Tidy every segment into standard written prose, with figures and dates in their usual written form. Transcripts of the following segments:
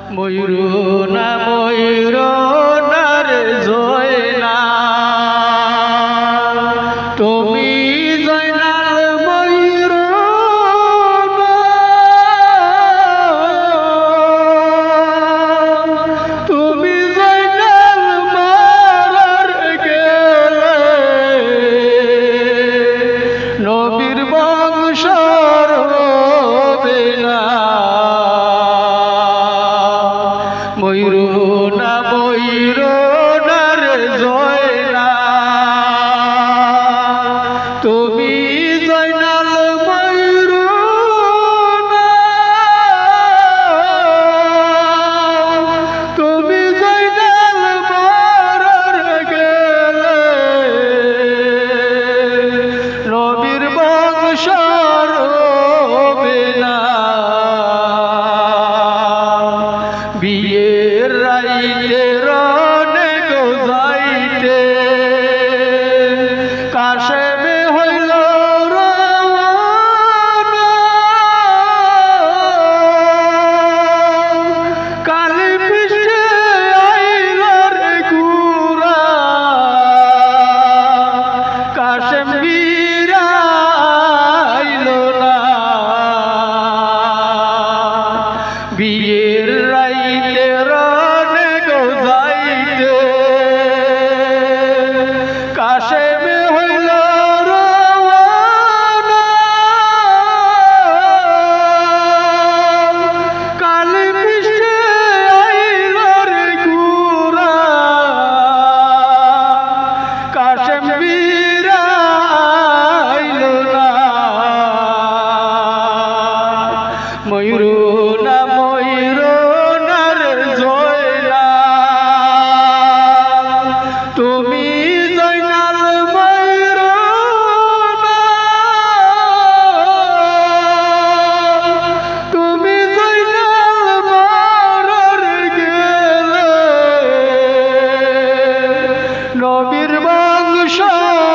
ময়ূর না ময়ূর না রে জয়না তুমি জয়নাল ময়ূর না তুমি জয়নাল মারার গেলে নবীর বংশ রবে না ময়ূর না ময়ূর না রে জয়না তুমি জয়নাল ময়ূর না তুমি জয়নাল মারার গেলে নবীর বংশ রবে না বিয়ের রাইতে রনে গোজাইতে কাশেমে হইল রওনা কালী পৃষ্ঠে আইল রে গুরা কাশেম বিরাইল না বিয়ের রাইতে রনে গোজাইতে কাশেমে হইল রওনা কালী পৃষ্ঠে আইল রে গুরা কাশেম বিরাইল না ময়ূর না ময়ূর না রে জয়না তুমি জয়নাল ময়ূর না তুমি জয়নাল মারার গেলে নবীর বংশ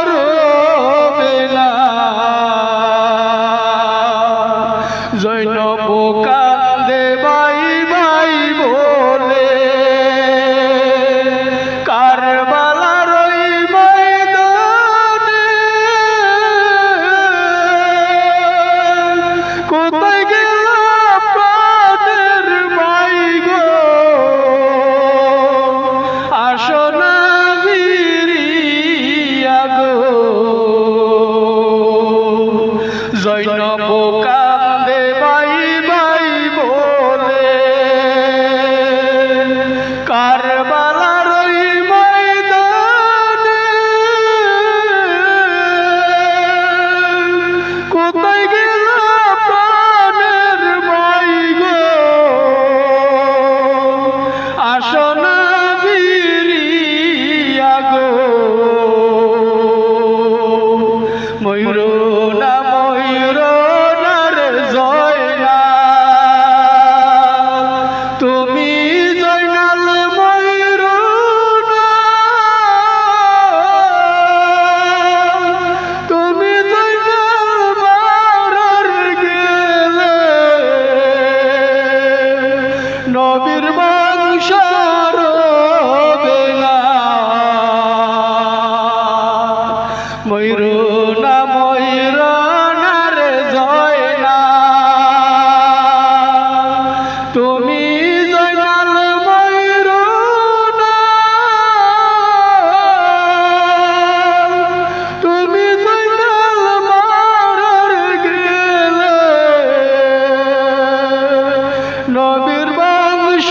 রবে না জৈনব কান্দে বাই বাই বলে কারবালার ওই ময়দানে কোথায় গেল প্রাণের মাই গো আসো না ফিরিয়া গো জৈনব কান্দে বাই বাই বলে কারবালার ওই ময়দানে কোথায় গেল প্রাণের মাই গো আসো না ফিরিয়া গো ময়ূর না ময়ূর না রে জয়না তুমি জয়নাল ময়ূর না তুমি জয়নাল মারার গেলে নবীর বংশ রবে না ময়ূর না ময়ূর না রে জয়না তুমি জয়নাল ময়ূর না তুমি জয়নাল মারার গেলে নবীর বংশ